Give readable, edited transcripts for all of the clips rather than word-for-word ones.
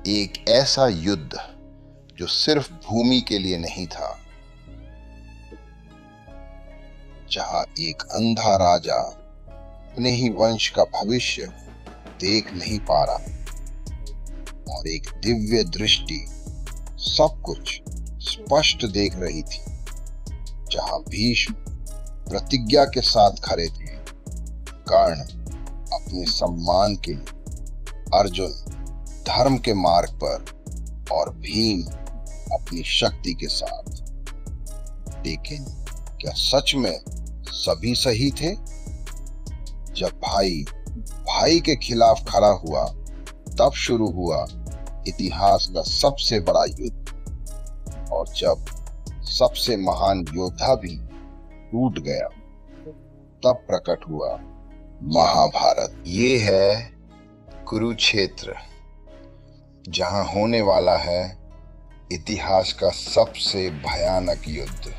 एक ऐसा युद्ध जो सिर्फ भूमि के लिए नहीं था, जहां एक अंधा राजा अपने ही वंश का भविष्य देख नहीं पा रहा और एक दिव्य दृष्टि सब कुछ स्पष्ट देख रही थी। जहां भीष्म प्रतिज्ञा के साथ खड़े थे, कर्ण अपने सम्मान के लिए, अर्जुन धर्म के मार्ग पर और भीम अपनी शक्ति के साथ। लेकिन क्या सच में सभी सही थे? जब भाई भाई के खिलाफ खड़ा हुआ, तब शुरू हुआ इतिहास का सबसे बड़ा युद्ध। और जब सबसे महान योद्धा भी टूट गया, तब प्रकट हुआ महाभारत। ये है कुरुक्षेत्र, जहां होने वाला है इतिहास का सबसे भयानक युद्ध।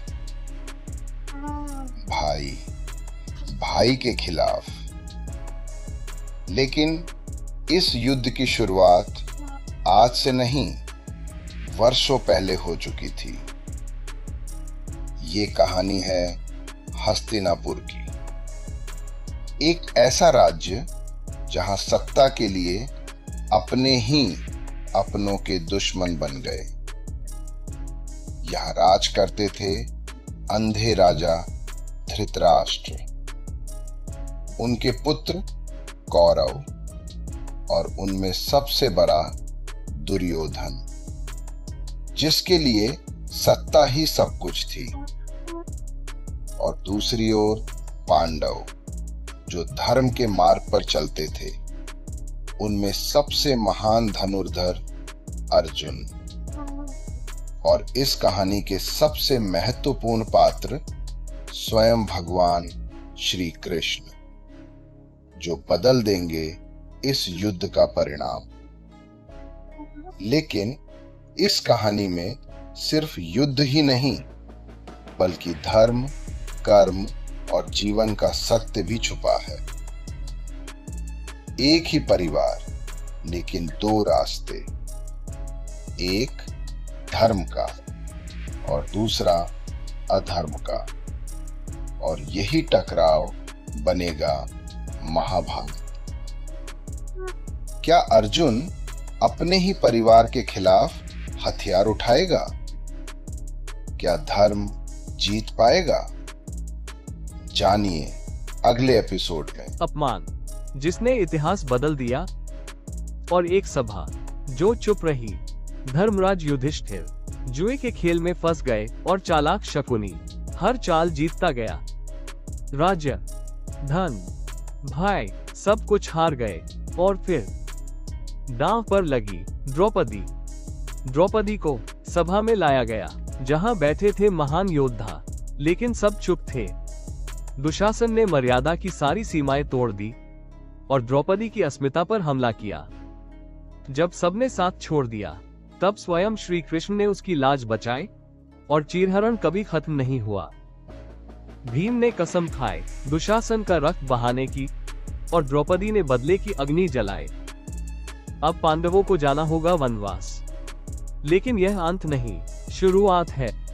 भाई भाई के खिलाफ। लेकिन इस युद्ध की शुरुआत आज से नहीं, वर्षों पहले हो चुकी थी। ये कहानी है हस्तिनापुर की। एक ऐसा राज्य जहां सत्ता के लिए अपने ही अपनों के दुश्मन बन गए। यहां राज करते थे अंधे राजा धृतराष्ट्र, उनके पुत्र कौरव और उनमें सबसे बड़ा दुर्योधन, जिसके लिए सत्ता ही सब कुछ थी। और दूसरी ओर पांडव, जो धर्म के मार्ग पर चलते थे, उनमें सबसे महान धनुर्धर अर्जुन। और इस कहानी के सबसे महत्वपूर्ण पात्र स्वयं भगवान श्री कृष्ण, जो बदल देंगे इस युद्ध का परिणाम। लेकिन इस कहानी में सिर्फ युद्ध ही नहीं, बल्कि धर्म, कर्म और जीवन का सत्य भी छुपा है। एक ही परिवार, लेकिन दो रास्ते, एक धर्म का और दूसरा अधर्म का। और यही टकराव बनेगा महाभारत। क्या अर्जुन अपने ही परिवार के खिलाफ हथियार उठाएगा? क्या धर्म जीत पाएगा? जानिए अगले एपिसोड में। अपमान जिसने इतिहास बदल दिया, और एक सभा जो चुप रही। धर्मराज युधिष्ठिर जुए के खेल में फंस गए और चालाक शकुनी हर चाल जीतता गया। राज्य, धन, भाई सब कुछ हार गए। और फिर दांव पर लगी द्रौपदी। द्रौपदी को सभा में लाया गया, जहां बैठे थे महान योद्धा, लेकिन सब चुप थे। दुशासन ने मर्यादा की सारी सीमाएं तोड़ दी और द्रौपदी की अस्मिता पर हमला किया। जब सबने साथ छोड़ दिया, तब स्वयं श्री कृष्ण ने उसकी लाज बचाई और चीरहरण कभी खत्म नहीं हुआ। भीम ने कसम खाए दुशासन का रक्त बहाने की, और द्रौपदी ने बदले की अग्नि जलाए। अब पांडवों को जाना होगा वनवास। लेकिन यह अंत नहीं, शुरुआत है।